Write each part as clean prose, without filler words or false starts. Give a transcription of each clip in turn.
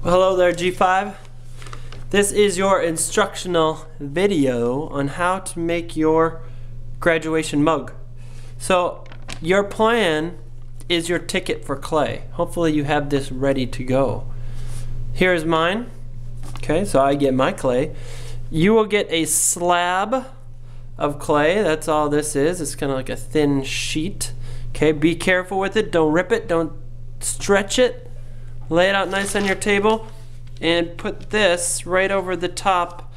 Well, hello there, G5. This is your instructional video on how to make your graduation mug. So your plan is your ticket for clay. Hopefully you have this ready to go. Here's mine. Okay, so I get my clay. You will get a slab of clay. That's all this is. It's kind of like a thin sheet. Okay, be careful with it. Don't rip it. Don't stretch it. Lay it out nice on your table and put this right over the top,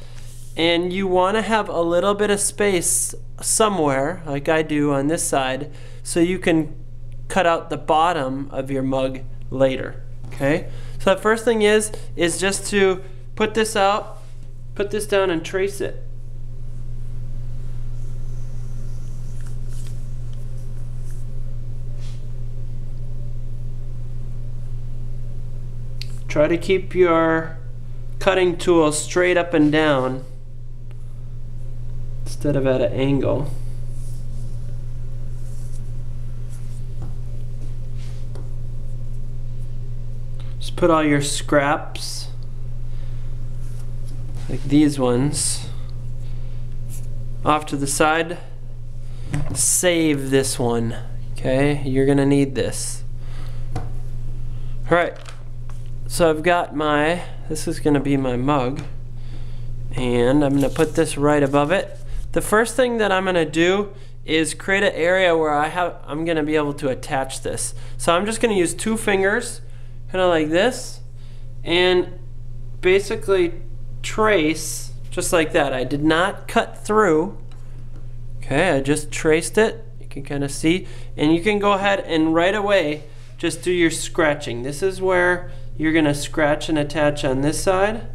and you want to have a little bit of space somewhere, like I do on this side, so you can cut out the bottom of your mug later. Okay, so the first thing is just to put this out, put this down and trace it. Try to keep your cutting tool straight up and down instead of at an angle. Just put all your scraps, like these ones, off to the side. Save this one, okay? You're gonna need this. All right. So I've got this is going to be my mug, and I'm going to put this right above it. The first thing that I'm going to do is create an area where I'm going to be able to attach this. So I'm just going to use 2 fingers, kind of like this, and basically trace just like that. I did not cut through. Okay, I just traced it. You can kind of see, and you can go ahead and right away just do your scratching. This is where you're going to scratch and attach on this side.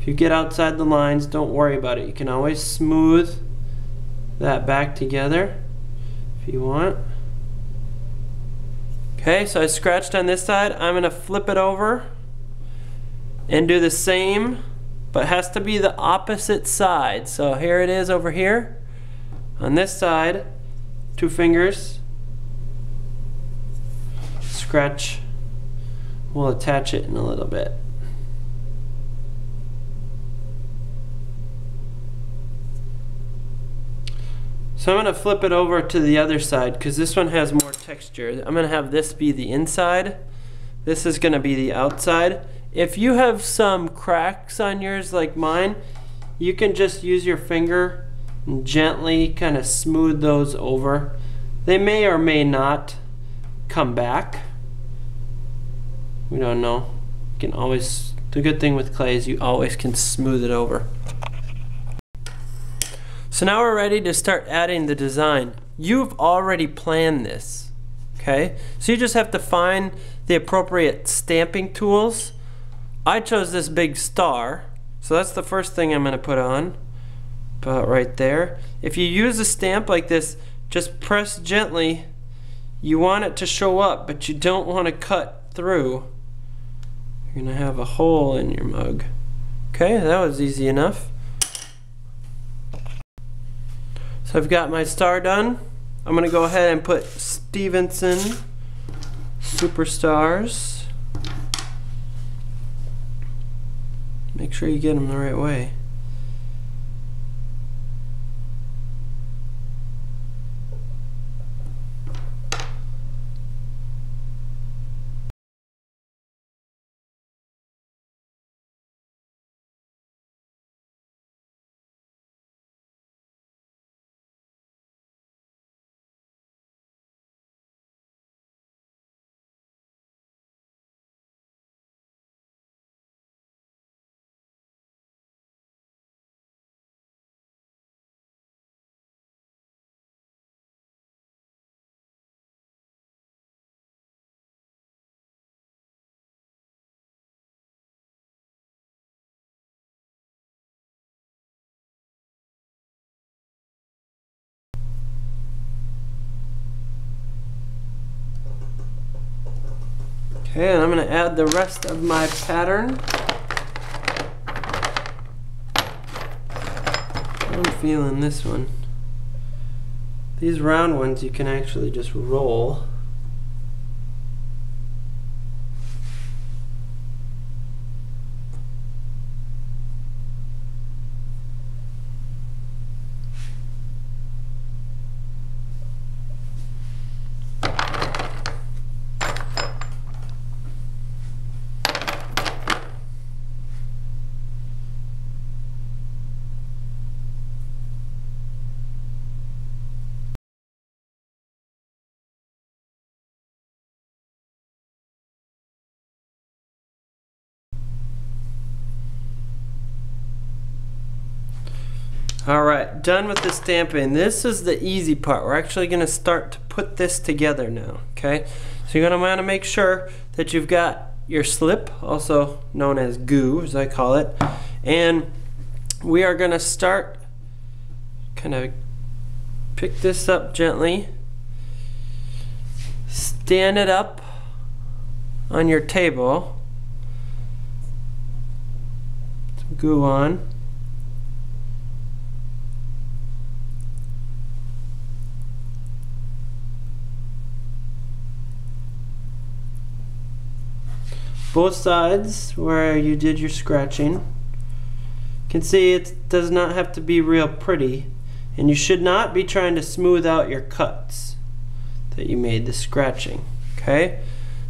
If you get outside the lines, don't worry about it. You can always smooth that back together if you want. Okay, so I scratched on this side. I'm going to flip it over and do the same, but it has to be the opposite side. So here it is over here. On this side, 2 fingers. Scratch. We'll attach it in a little bit. So I'm going to flip it over to the other side because this one has more texture. I'm going to have this be the inside. This is going to be the outside. If you have some cracks on yours like mine, you can just use your finger and gently kind of smooth those over. They may or may not come back. We don't know. You can always, the good thing with clay is you always can smooth it over. So now we're ready to start adding the design. You've already planned this, okay? So you just have to find the appropriate stamping tools. I chose this big star, so that's the first thing I'm going to put on, about right there. If you use a stamp like this, just press gently. You want it to show up, but you don't want to cut through. You're going to have a hole in your mug. Okay, that was easy enough. So I've got my star done. I'm going to go ahead and put Stevenson Superstars. Make sure you get them the right way. Okay, and I'm going to add the rest of my pattern. I'm feeling this one. These round ones you can actually just roll. Alright, done with the stamping. This is the easy part. We're actually going to start to put this together now, okay? So you're going to want to make sure that you've got your slip, also known as goo, as I call it, and we are going to start kind of pick this up gently, stand it up on your table, some goo on. Both sides where you did your scratching. You can see it does not have to be real pretty, and you should not be trying to smooth out your cuts that you made the scratching. Okay,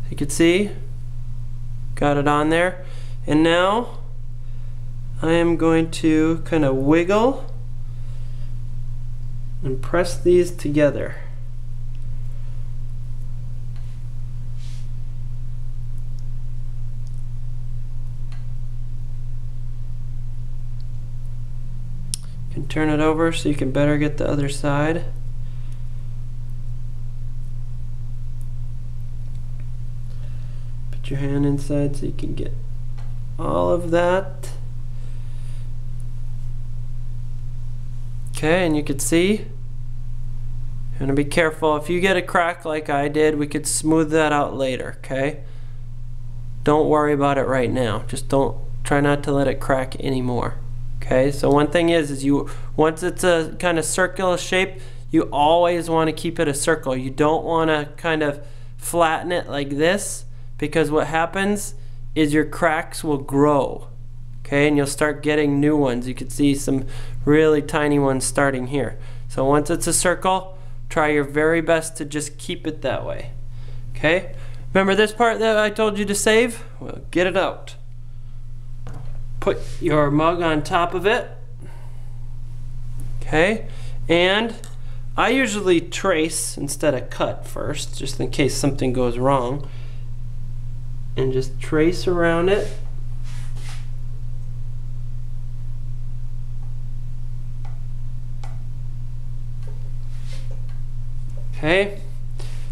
you can see got it on there, and now I am going to kind of wiggle and press these together. Can turn it over so you can better get the other side. Put your hand inside so you can get all of that. Okay, and you can see, you want to be careful. If you get a crack like I did, we could smooth that out later, okay? Don't worry about it right now. Just try not to let it crack anymore. Okay, so one thing is you, once it's a kind of circular shape, you always want to keep it a circle. You don't want to kind of flatten it like this, because what happens is your cracks will grow. Okay, and you'll start getting new ones. You can see some really tiny ones starting here. So once it's a circle, try your very best to just keep it that way. Okay, remember this part that I told you to save? Well, get it out. Put your mug on top of it. Okay, and I usually trace instead of cut first, just in case something goes wrong, and just trace around it. Okay,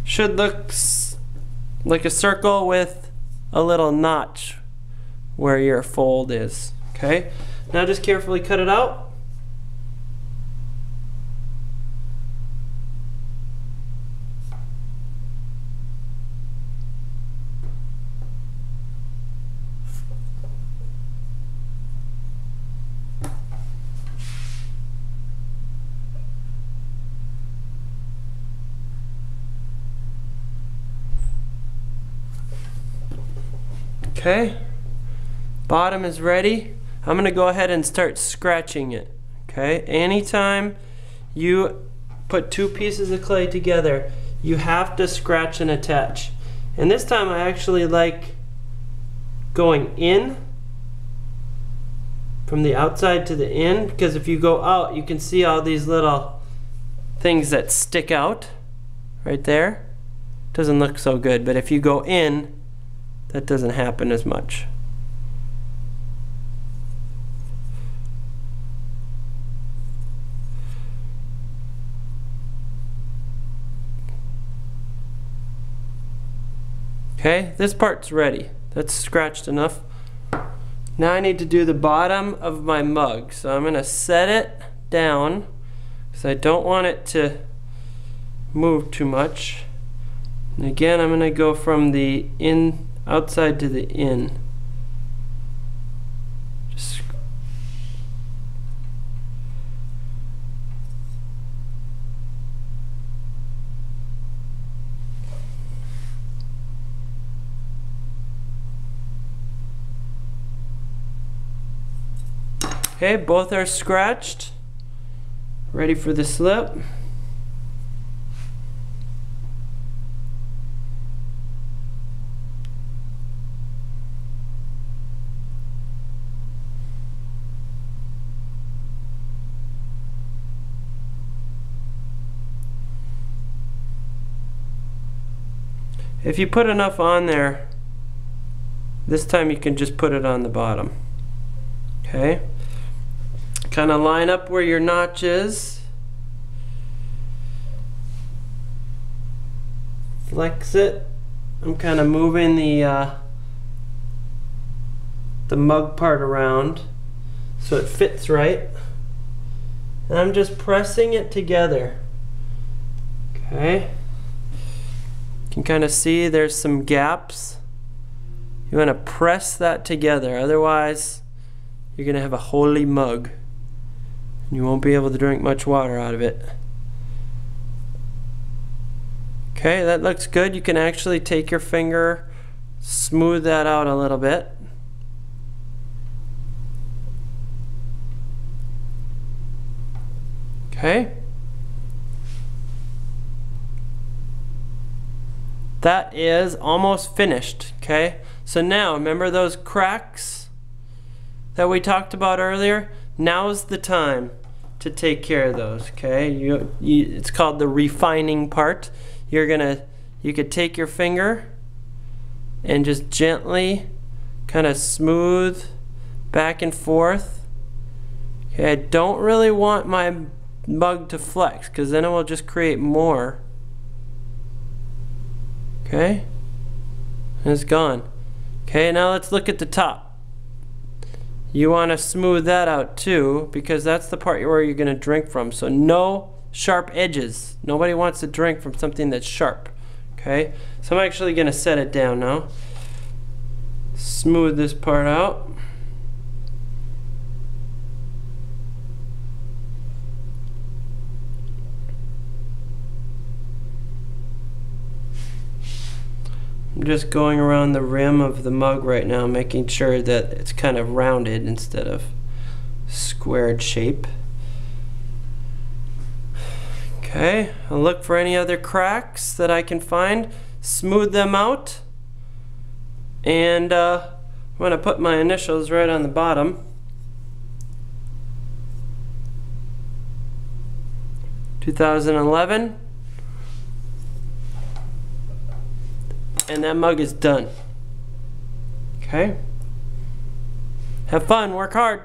should look like a circle with a little notch where your fold is. Okay, now just carefully cut it out. Okay, bottom is ready. I'm going to go ahead and start scratching it. Okay, anytime you put two pieces of clay together, you have to scratch and attach. And this time I actually like going in from the outside to the in, because if you go out, you can see all these little things that stick out right there. Doesn't look so good, but if you go in, that doesn't happen as much. Okay, this part's ready. That's scratched enough. Now I need to do the bottom of my mug. So I'm going to set it down because I don't want it to move too much. And again, I'm going to go from the outside to the in. Just okay, both are scratched, ready for the slip. If you put enough on there, this time you can just put it on the bottom. Okay? kind of line up where your notch is. Flex it. I'm kind of moving the mug part around so it fits right. And I'm just pressing it together. Okay. You can kind of see there's some gaps. You want to press that together, otherwise you're going to have a holy mug and you won't be able to drink much water out of it. Okay, that looks good. You can actually take your finger, smooth that out a little bit. Okay. That is almost finished. Okay. So now, remember those cracks that we talked about earlier? Now's the time to take care of those. Okay. It's called the refining part. You could take your finger and just gently kind of smooth back and forth. Okay. I don't really want my mug to flex because then it will just create more. Okay, and it's gone. Okay, now let's look at the top. You want to smooth that out too because that's the part where you're going to drink from. So no sharp edges. Nobody wants to drink from something that's sharp. Okay, so I'm actually going to set it down now. Smooth this part out. I'm just going around the rim of the mug right now, making sure that it's kind of rounded instead of squared shape. Okay, I'll look for any other cracks that I can find, smooth them out, and I'm going to put my initials right on the bottom. 2011. And that mug is done. Okay? Have fun, work hard.